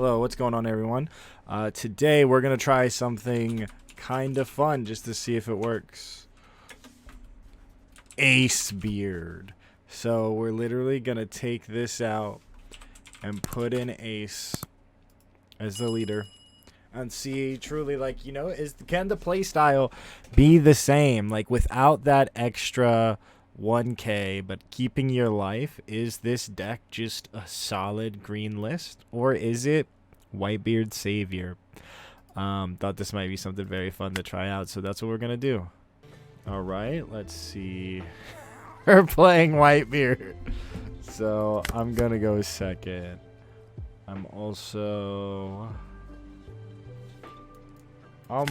Hello, what's going on, everyone? Today we're gonna try something kind of fun just to see if it works. Ace Beard. So we're literally gonna take this out and put in Ace as the leader and see truly, like, you know, can the play style be the same, like without that extra 1k but keeping your life? Is this deck just a solid green list, or is it Whitebeard Savior? Thought this might be something very fun to try out, so that's what we're gonna do. All right, let's see. We're playing Whitebeard, so I'm gonna go second. I'll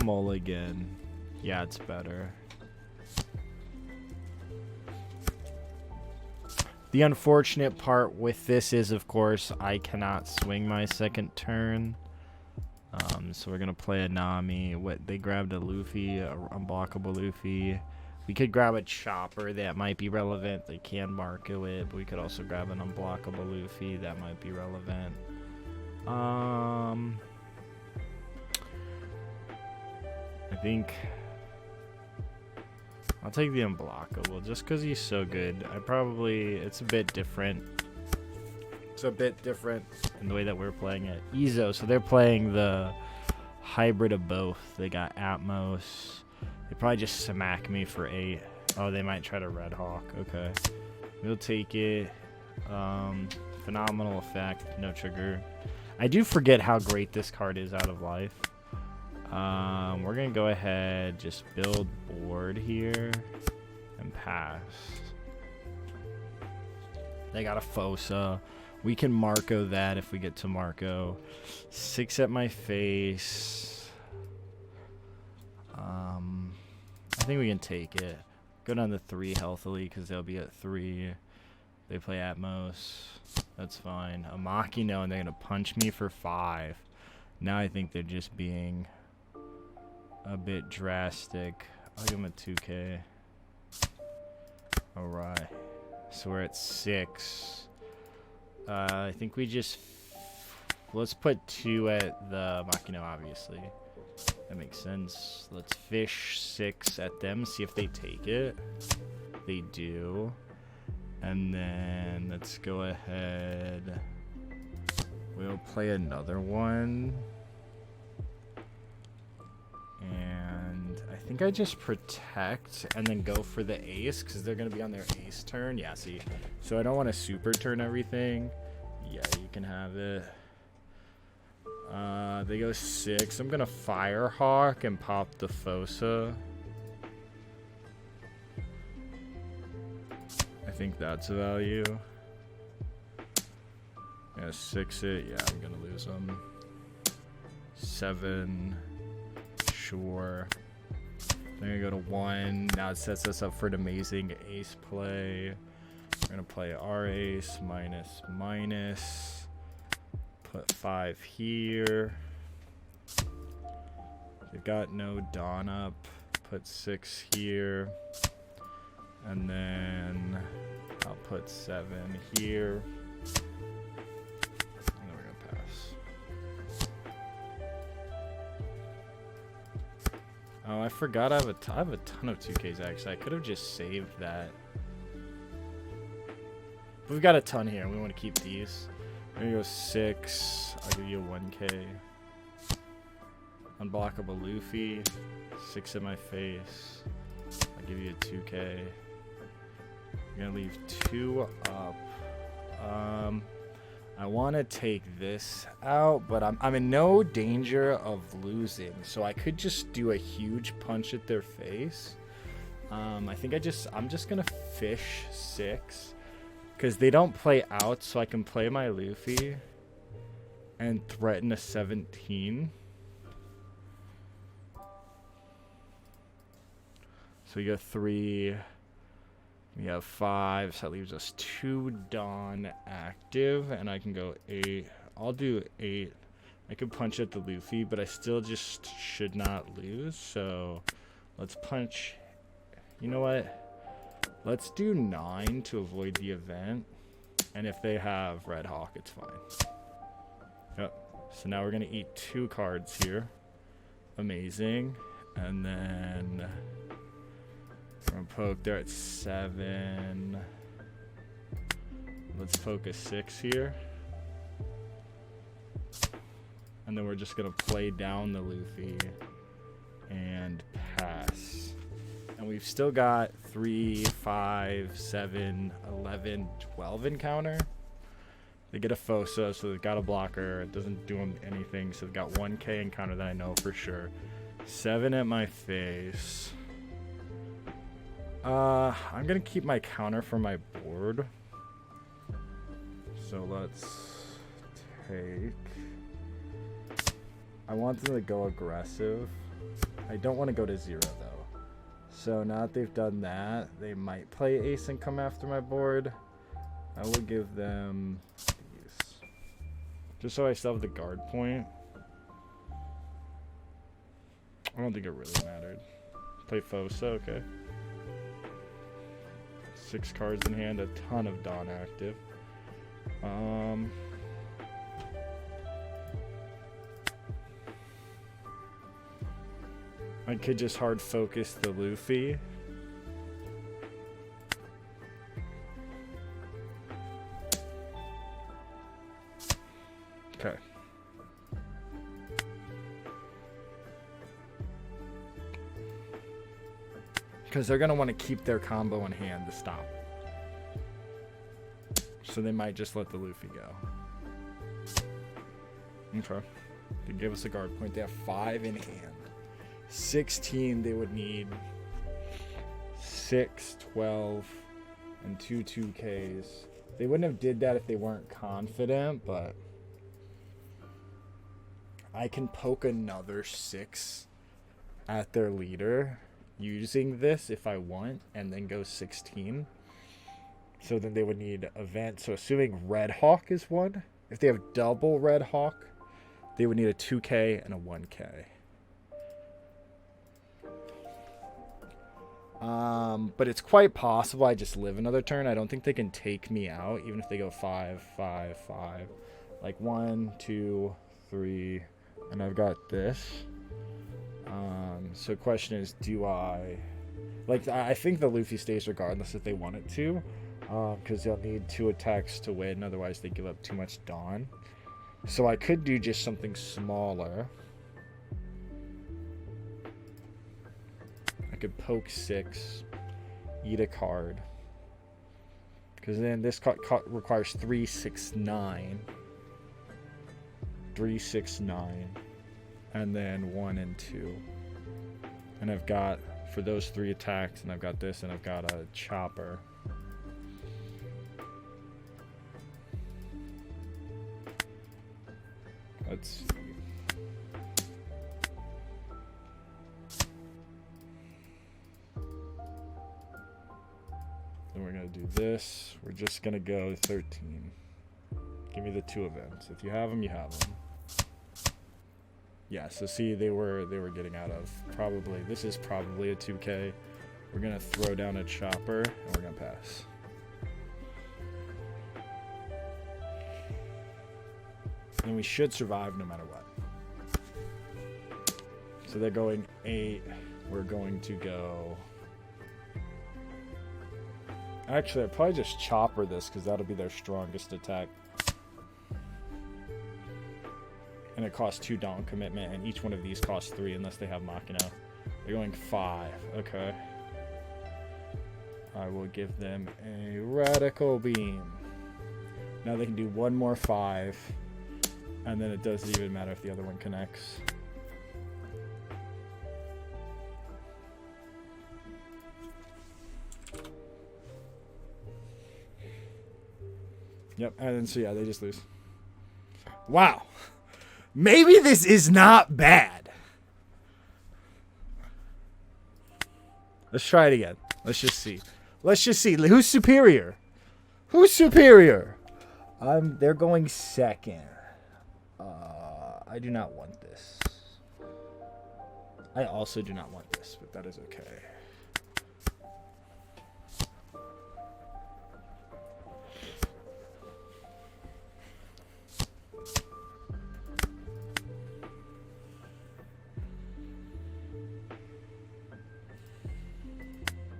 mulligan. Yeah, it's better. The unfortunate part with this is, of course, I cannot swing my second turn. So we're going to play a Nami. They grabbed a Luffy, an unblockable Luffy. We could grab a Chopper that might be relevant. They can Marco it, but we could also grab an unblockable Luffy that might be relevant. I think I'll take the unblockable just because he's so good. It's a bit different. It's a bit different in the way that we're playing it. Ezo, so they're playing the hybrid of both. They got Atmos. They probably just smack me for 8. Oh, they might try to Red Hawk. Okay. We'll take it. Phenomenal effect. No trigger. I do forget how great this card is out of life. We're gonna go ahead, just build board here and pass. They got a Fosa. We can Marco that if we get to Marco. 6 at my face. I think we can take it. Go down to 3 healthily because they'll be at 3. They play Atmos. That's fine. A Machino, and they're gonna punch me for 5. Now I think they're just being a bit drastic. I'll give him a 2k. Alright. So we're at 6. I think we just... let's put 2 at the Machino, obviously. That makes sense. Let's fish 6 at them, see if they take it. They do. And then let's go ahead. We'll play another one. And I think I just protect and then go for the ace because they're going to be on their ace turn. Yeah, see. So I don't want to super turn everything. Yeah, you can have it. They go 6. I'm going to Firehawk and pop the Fosa. I think that's a value. Yeah, 6 it. Yeah, I'm going to lose them. 7. Sure. Then we go to 1. Now it sets us up for an amazing ace play. We're gonna play our ace minus. Put 5 here. We've got no Dawn up. Put 6 here. And then I'll put 7 here. Oh, I forgot I have a ton of 2Ks, actually. I could have just saved that. We've got a ton here. We want to keep these. I'm going to go 6. I'll give you a 1K. Unblockable Luffy. 6 in my face. I'll give you a 2K. I'm going to leave 2 up. I want to take this out, but I'm in no danger of losing, so I could just do a huge punch at their face. I think I'm just gonna fish 6 because they don't play out, so I can play my Luffy and threaten a 17. So we go 3. We have 5, so that leaves us 2 Dawn active, and I can go 8. I'll do 8. I could punch at the Luffy, but I still just should not lose, so let's punch. You know what? Let's do 9 to avoid the event, and if they have Red Hawk, it's fine. Yep. So now we're going to eat 2 cards here. Amazing. And then we're going to poke. They're at 7. Let's poke a 6 here. And then we're just going to play down the Luffy and pass. And we've still got 3, 5, 7, 11, 12 encounter. They get a Fosa, so they've got a blocker. It doesn't do them anything, so they've got 1k encounter that I know for sure. 7 at my face. I'm going to keep my counter for my board. So let's take... I want them to go aggressive. I don't want to go to 0 though. So now that they've done that, they might play ace and come after my board. I will give them these. Just so I still have the guard point. I don't think it really mattered. Play Fosa, okay. 6 cards in hand, a ton of Dawn active. I could just hard focus the Luffy. Okay. Because they're going to want to keep their combo in hand to stop. So they might just let the Luffy go. Okay. They give us a guard point. They have 5 in hand. 16, they would need 6, 12, and 2 2Ks. They wouldn't have did that if they weren't confident, but I can poke another 6 at their leader using this if I want, and then go 16. So then they would need event. So assuming Red Hawk is 1, if they have double Red Hawk, they would need a 2K and a 1K. But it's quite possible I just live another turn. I don't think they can take me out, even if they go 5, 5, 5. Like 1, 2, 3, and I've got this. So question is, do I... Like, I think the Luffy stays regardless if they want it to. Because they'll need 2 attacks to win, otherwise they give up too much Dawn. So I could do just something smaller. I could poke 6, eat a card. Because then this requires 3, 6, 9. 3, 6, 9. And then 1 and 2. And I've got, for those 3 attacks, and I've got this, and I've got a chopper. Let's see. Then we're going to do this. We're just going to go 13. Give me the 2 events. If you have them, you have them. Yeah, so see, they were getting out of probably, this is probably a 2K. We're going to throw down a chopper, and we're going to pass. And we should survive no matter what. So they're going 8. We're going to go... Actually, I'd probably just chopper this, because that'll be their strongest attack. And it costs 2 Dawn commitment, and each one of these costs 3 unless they have Machina. They're going 5. Okay. I will give them a Radical Beam. Now they can do 1 more 5. And then it doesn't even matter if the other one connects. Yep, and then so yeah, they just lose. Wow. Maybe this is not bad. Let's try it again. Let's just see. Let's just see. Who's superior? Who's superior? They're going 2nd. I do not want this. I also do not want this, but that is okay.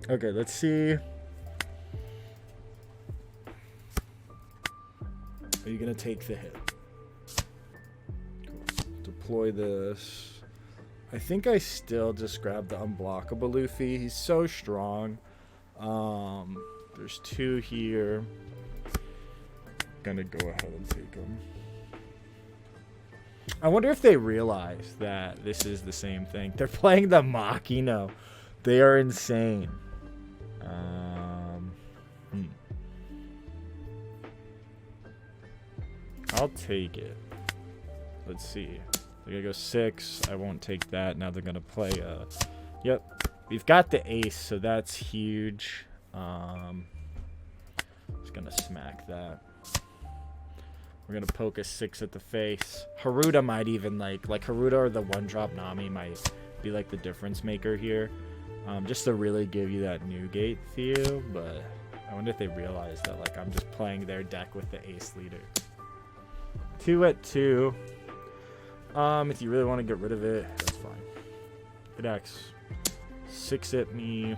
Okay, let's see. Are you gonna take the hit? Cool. Deploy this. I think I still just grab the unblockable Luffy. He's so strong. There's 2 here. Gonna go ahead and take him. I wonder if they realize that this is the same thing. They're playing the Machino. They are insane. I'll take it. Let's see. They're gonna go 6. I won't take that. Now they're gonna play yep. We've got the ace, so that's huge. Just gonna smack that. We're gonna poke a 6 at the face. Haruta might even like Haruta or the 1-drop Nami might be like the difference maker here. Just to really give you that new gate feel, but I wonder if they realize that like I'm just playing their deck with the ace leader. 2 at 2. If you really want to get rid of it, that's fine. It acts 6 at me.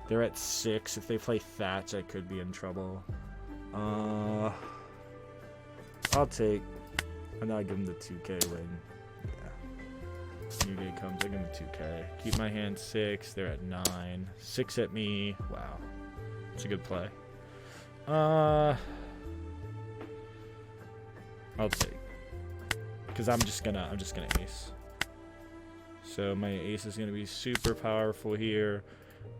They're at 6. If they play Thatch, I could be in trouble. I'll take. And then I give them the 2k win. Yeah. New day comes, I give them the 2k. Keep my hand 6. They're at 9. 6 at me. Wow. It's a good play. I'll take. Because I'm just gonna ace. So my ace is gonna be super powerful here.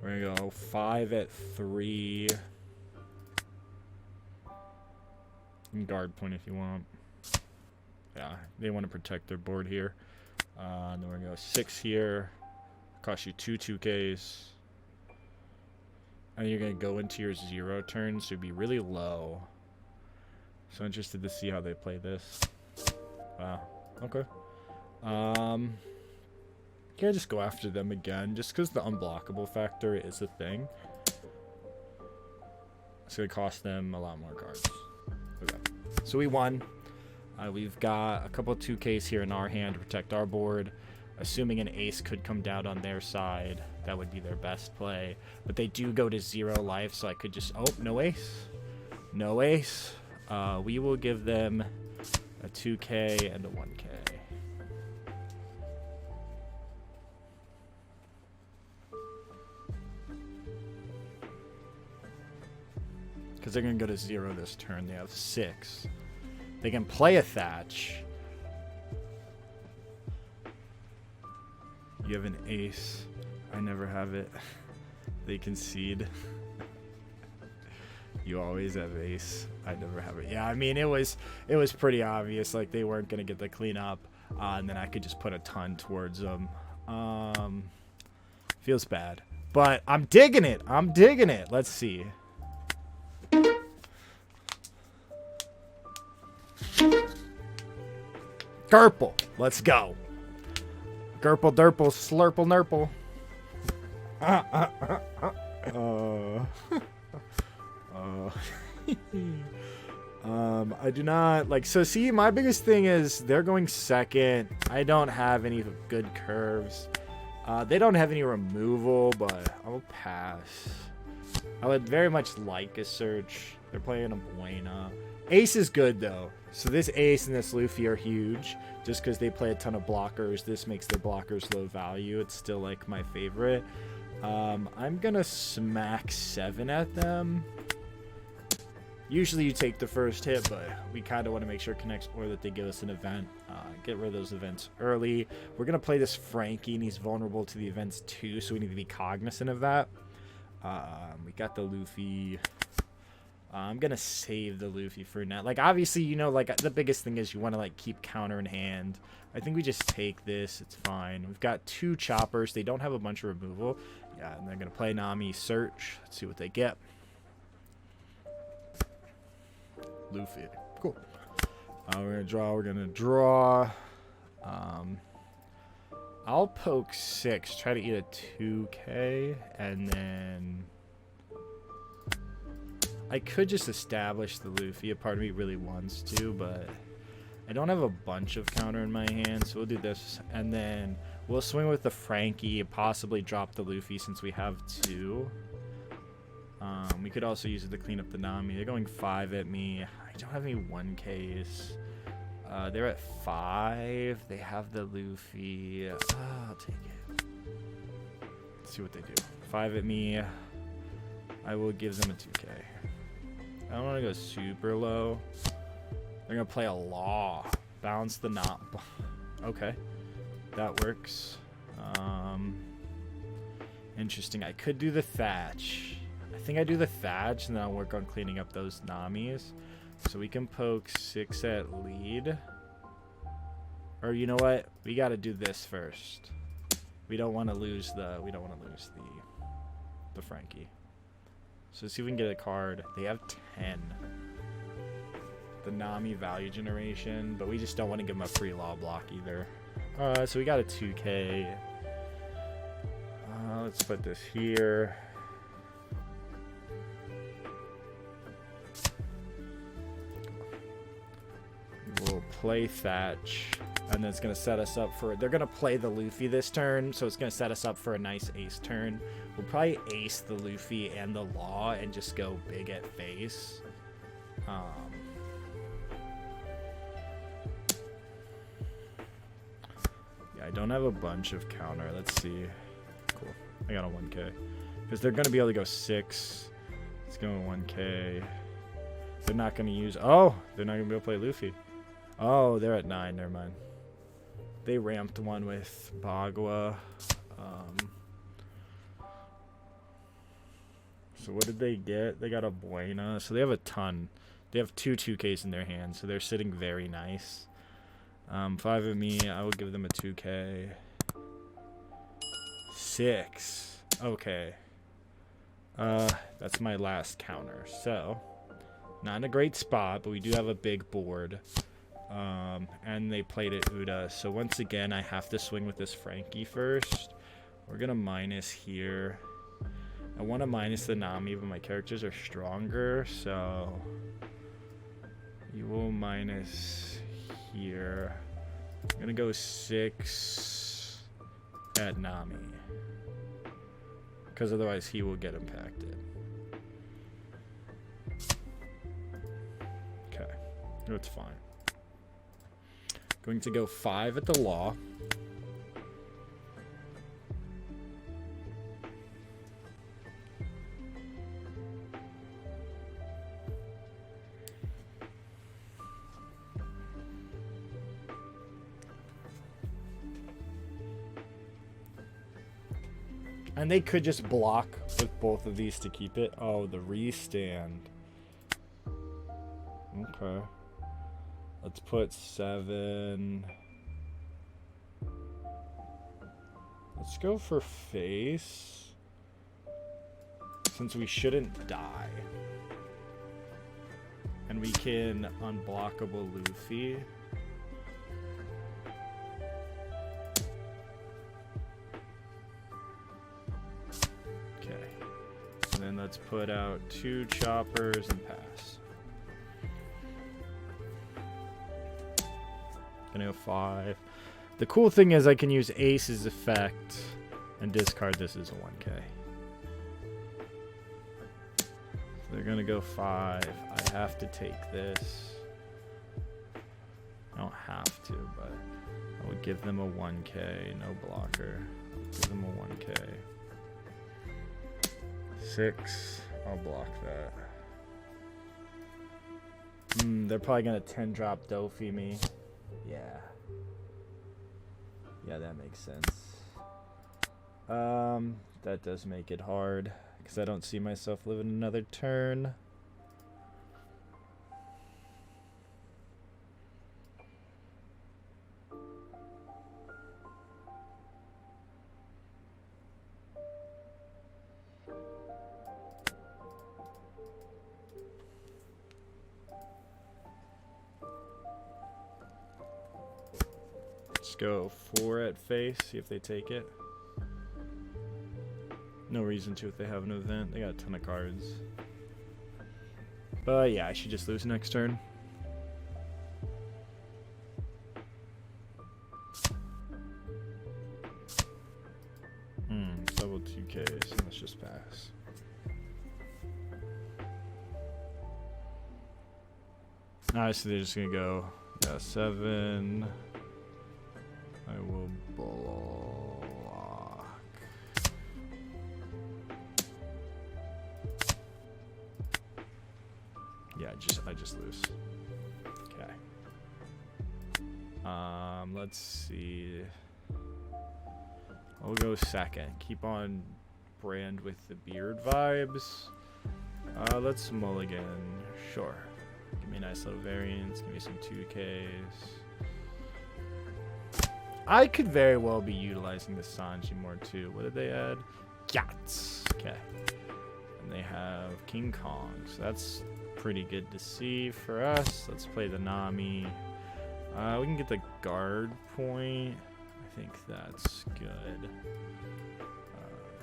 We're gonna go 5 at 3. You can guard point if you want. Yeah, they want to protect their board here. And then we're gonna go 6 here. Cost you 2 2Ks. And you're gonna go into your 0 turn, so it'd be really low. So interested to see how they play this. Wow. Okay. Can I just go after them again? Just because the unblockable factor is a thing. It's going to cost them a lot more cards. Okay. So we won. We've got a couple of 2Ks here in our hand to protect our board. Assuming an ace could come down on their side, that would be their best play. But they do go to 0 life, so I could just... Oh, no ace. No ace. We will give them a 2K and a 1K. Because they're going to go to 0 this turn. They have 6. They can play a Thatch. You have an ace. I never have it. They concede. You always have ace. I never have it. Yeah, I mean, it was pretty obvious. Like, they weren't going to get the cleanup. And then I could just put a ton towards them. Feels bad. But I'm digging it. I'm digging it. Let's see. Gurple. Let's go. Gurple, Durple, Slurple, Nurple. I do not like. So see, my biggest thing is they're going second. I don't have any good curves. They don't have any removal, but I'll pass. I would very much like a search. They're playing a Buena. Ace is good though. So this ace and this Luffy are huge. Just because they play a ton of blockers, this makes their blockers low value. It's still like my favorite. I'm gonna smack 7 at them. Usually you take the first hit, but we kind of want to make sure it connects or that they give us an event. Get rid of those events early. We're gonna play this Frankie, and he's vulnerable to the events too, so we need to be cognizant of that. We got the Luffy. I'm gonna save the Luffy for now. Like, obviously, you know, like, the biggest thing is you want to, like, keep counter in hand. I think we just take this. It's fine. We've got 2 choppers. They don't have a bunch of removal. Yeah, and they're gonna play Nami search. Let's see what they get. Luffy. Cool. We're gonna draw. I'll poke 6. Try to eat a 2K, and then... I could just establish the Luffy. A part of me really wants to, but I don't have a bunch of counter in my hand, so we'll do this. And then we'll swing with the Frankie, possibly drop the Luffy since we have 2. We could also use it to clean up the Nami. They're going 5 at me. I don't have any 1Ks. They're at 5. They have the Luffy. I'll take it. Let's see what they do. 5 at me. I will give them a 2K. I don't want to go super low. They're going to play a Law. Bounce the knot. Okay. That works. Interesting. I could do the Thatch. I think I do the Thatch, and then I'll work on cleaning up those Namis. So we can poke 6 at lead. Or you know what? We got to do this first. We don't want to lose the Frankie. So let's see if we can get a card. They have 10. The Nami value generation, but we just don't want to give them a free Law block either. So we got a 2K. Let's put this here. We'll play Thatch, and then it's going to set us up for... They're going to play the Luffy this turn, so it's going to set us up for a nice ace turn. We'll probably ace the Luffy and the Law and just go big at face. Yeah, I don't have a bunch of counter. Let's see. Cool. I got a 1K. Because they're going to be able to go 6. Let's go 1K. They're not going to use... Oh! They're not going to be able to play Luffy. Oh, they're at 9. Never mind. They ramped one with Bagua. So what did they get? They got a Buena. So they have a ton. They have 2 2Ks in their hand. So they're sitting very nice. 5 of me. I will give them a 2K. 6. Okay. That's my last counter. So, not in a great spot, but we do have a big board. And they played it Uda. So once again, I have to swing with this Frankie first. We're going to minus here. I want to minus the Nami, but my characters are stronger. So you will minus here. I'm going to go 6 at Nami. Because otherwise he will get impacted. Okay. That's fine. Going to go 5 at the Law. And they could just block with both of these to keep it. Oh, the restand. Okay. Let's put 7. Let's go for face. Since we shouldn't die. And we can unblockable Luffy. Okay. And then let's put out 2 choppers and pass. Gonna go 5. The cool thing is I can use Ace's effect and discard this as a 1K. So they're gonna go 5. I have to take this. I don't have to, but I would give them a 1K. No blocker. Give them a 1K. 6. I'll block that. They're probably gonna 10 drop Doffy me. Yeah. Yeah, that makes sense. That does make it hard because I don't see myself living another turn. Let's go 4 at face, see if they take it. No reason to if they have an event. They got a ton of cards. But yeah, I should just lose next turn. 2Ks, and let's just pass. Alright, so they're just gonna go, yeah, 7. I will block. Yeah, I just lose. Okay. Let's see. I'll go second. Keep on brand with the beard vibes. Let's mulligan. Sure. Give me a nice little variance. Give me some 2Ks. I could very well be utilizing the Sanji more too. What did they add? Yachts. Okay. And they have King Kong. So that's pretty good to see for us. Let's play the Nami. We can get the guard point. I think that's good.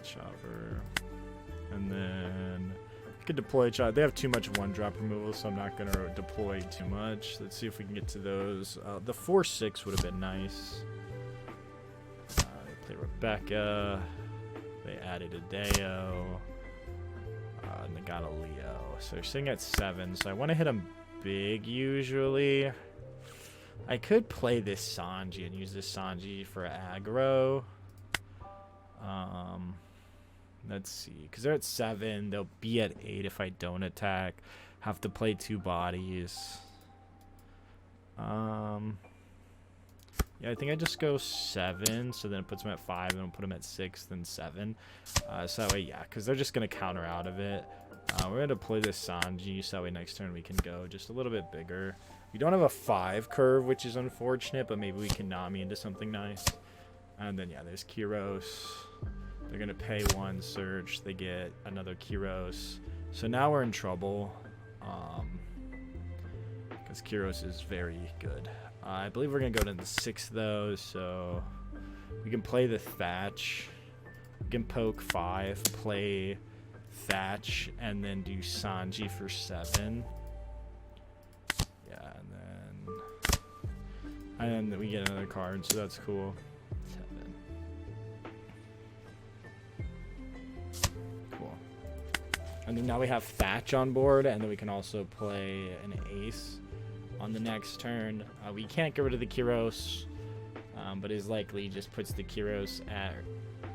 Chopper. And then I could deploy Chopper. They have too much 1-drop removal, so I'm not going to deploy too much. Let's see if we can get to those. The 4-6 would have been nice. They play Rebecca. They added a Deo. And they got a Leo. So they're sitting at 7. So I want to hit them big usually. I could play this Sanji and use this Sanji for aggro. Let's see. Because they're at 7. They'll be at 8 if I don't attack. Have to play 2 bodies. Yeah, I think I just go 7. So then it puts them at 5. And I'll put them at 6, then 7. So that way, yeah. Because they're just going to counter out of it. We're going to play this Sanji. So that way next turn we can go just a little bit bigger. We don't have a 5 curve, which is unfortunate, but maybe we can Nami into something nice. And then, yeah, there's Kyros. They're going to pay 1 search. They get another Kyros. So now we're in trouble. Because Kyros is very good. I believe we're going to go to the 6th, though. So we can play the Thatch. We can poke 5, play Thatch, and then do Sanji for 7. And then we get another card, so that's cool. 7. Cool. And then now we have Thatch on board, and then we can also play an Ace on the next turn. We can't get rid of the Kyros, but is likely just puts the Kyros at,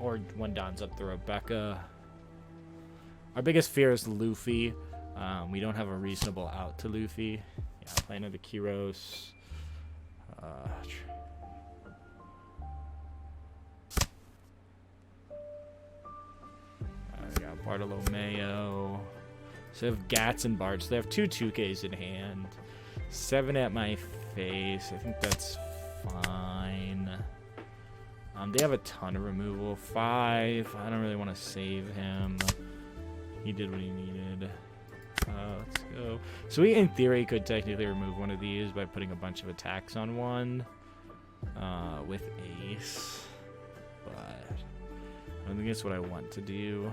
or one downs up the Rebecca. Our biggest fear is Luffy. We don't have a reasonable out to Luffy. Yeah, play another Kyros. I got Bartolomeo. So they have Gats and Barts. They have 2 2Ks in hand. 7 at my face. I think that's fine. They have a ton of removal. 5. I don't really want to save him. He did what he needed. Let's go. So we, in theory, could technically remove one of these by putting a bunch of attacks on one with Ace, but I don't think that's what I want to do.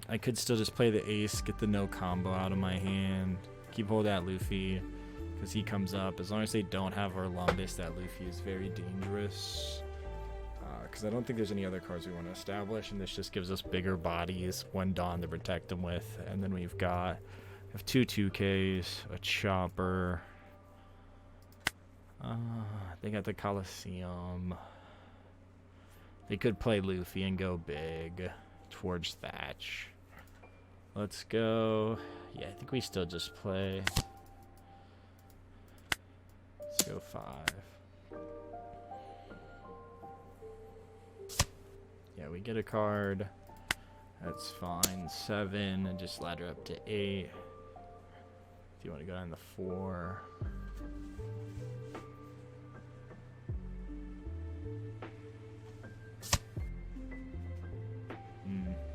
I could still just play the Ace, get the no combo out of my hand, keep hold at Luffy, because he comes up. As long as they don't have Orlumbus, that Luffy is very dangerous. Because I don't think there's any other cards we want to establish, and this just gives us bigger bodies, 1 Dawn to protect them with, and then we have 2 2Ks, a Chopper. They got the Coliseum. They could play Luffy and go big towards Thatch. Let's go. Yeah, I think we still just play. Let's go 5. Yeah, we get a card. That's fine. 7, and just ladder up to 8. If you want to go down to 4.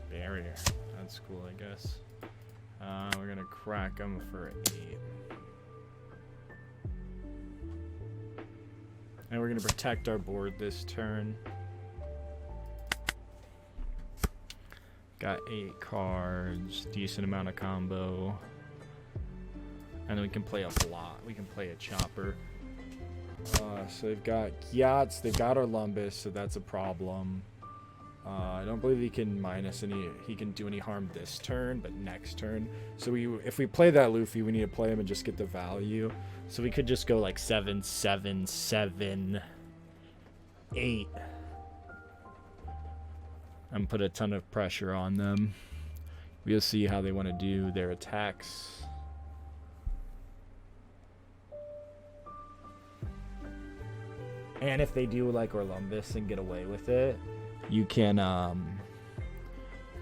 Barrier. That's cool, I guess. We're going to crack them for 8. And we're going to protect our board this turn. Got 8 cards, decent amount of combo. And then we can play a block. We can play a Chopper. So they've got Yachts, they've got Orlumbus, so that's a problem. I don't believe he can he can do any harm this turn, but next turn. So if we play that Luffy, we need to play him and just get the value. So we could just go like 7, 7, 7, 8. And put a ton of pressure on them. We'll see how they want to do their attacks. And if they do like Orlumbus and get away with it, you can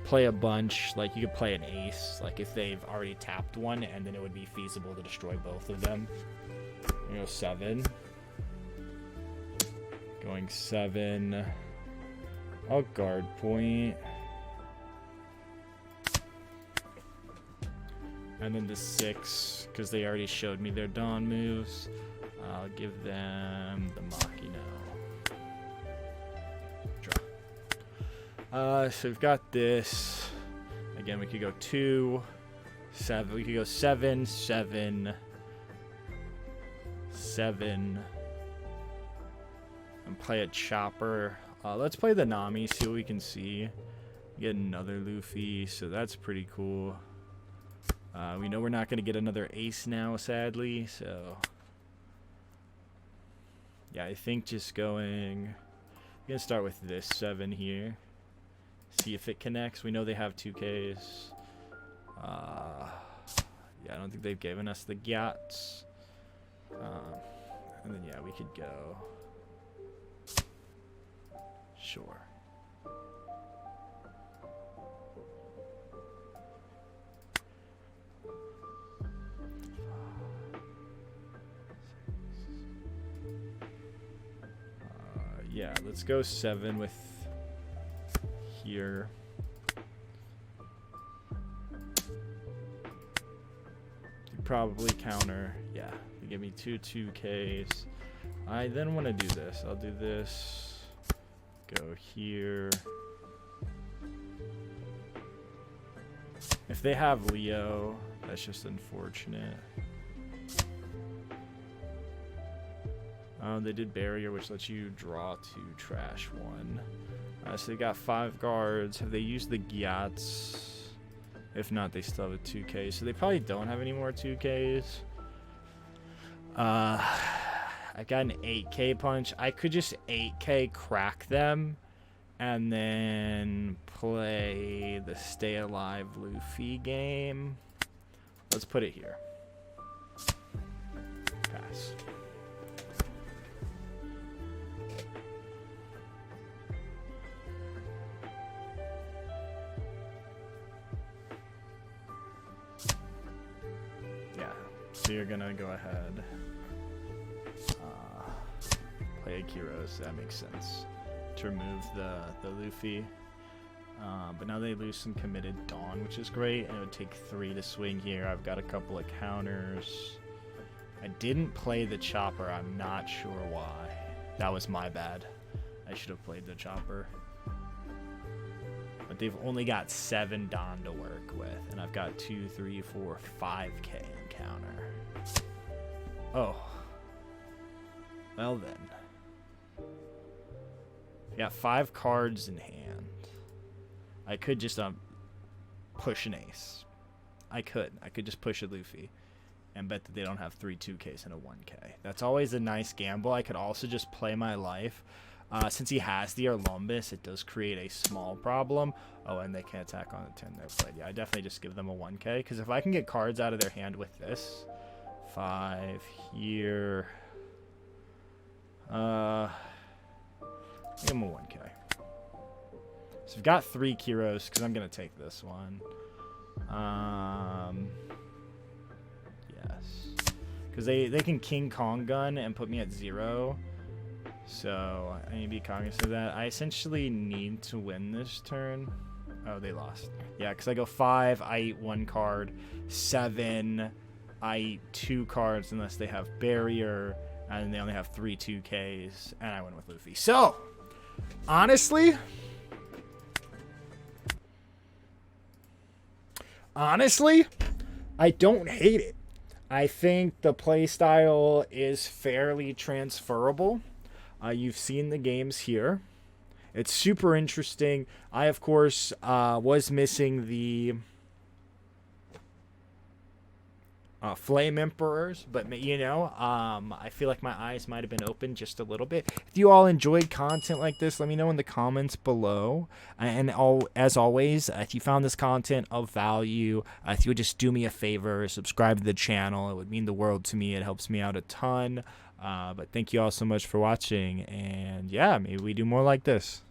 play a bunch. Like you could play an ace, like if they've already tapped one, and then it would be feasible to destroy both of them. You know, 7. Going 7. I'll guard point. And then the 6, because they already showed me their Dawn moves. I'll give them the Machino. Draw. So we've got this. Again, we could go 2, 7. We could go 7, 7, 7. And play a Chopper. Let's play the Nami, see what we can see. Get another Luffy, so that's pretty cool. We know we're not going to get another Ace now, sadly, so... Yeah, I think just going... I'm going to start with this 7 here. See if it connects. We know they have 2Ks. Yeah, I don't think they've given us the Gyats. And then, yeah, we could go... Sure. Yeah, let's go 7 with here. You probably counter. Yeah, you give me 2Ks. I then want to do this. I'll do this. Go here. If they have Leo, that's just unfortunate. They did Barrier, which lets you draw 2, trash 1. So they got 5 guards. Have they used the Gyats? If not, they still have a 2K. So they probably don't have any more 2Ks. I got an 8K punch. I could just 8K crack them and then play the Stay Alive Luffy game. Let's put it here. Pass. Yeah, so you're gonna go ahead. Play a Kiros, that makes sense. To remove the Luffy. But now they lose some committed Dawn, which is great. And it would take 3 to swing here. I've got a couple of counters. I didn't play the Chopper. I'm not sure why. That was my bad. I should have played the Chopper. But they've only got 7 Dawn to work with. And I've got 2, 3, 4, 5K in counter. Oh. Well then. I got 5 cards in hand. I could just push an Ace. I could just push a Luffy and bet that they don't have 3 2Ks and a 1K. That's always a nice gamble. I could also just play my life. Since he has the Orlumbus, it does create a small problem. Oh, and they can attack on the 10 they're played. Yeah, I definitely just give them a 1K. Because if I can get cards out of their hand with this. 5 here. Give him a 1K. So we've got 3 Kiros because I'm going to take this one. Yes. Because they can King Kong gun and put me at 0. So I need to be cognizant of that. I essentially need to win this turn. Oh, they lost. Yeah, because I go 5, I eat 1 card. 7, I eat 2 cards unless they have Barrier. And they only have 3 2Ks. And I win with Luffy. So, honestly, I don't hate it. I think the playstyle is fairly transferable. You've seen the games here. It's super interesting. I, of course, was missing the Flame Emperors, but I feel like my eyes might have been open just a little bit. If you all enjoyed content like this, let me know in the comments below. And as always, if you found this content of value, if you would just do me a favor, subscribe to the channel. It would mean the world to me. It helps me out a ton. But thank you all so much for watching, and yeah, maybe we do more like this.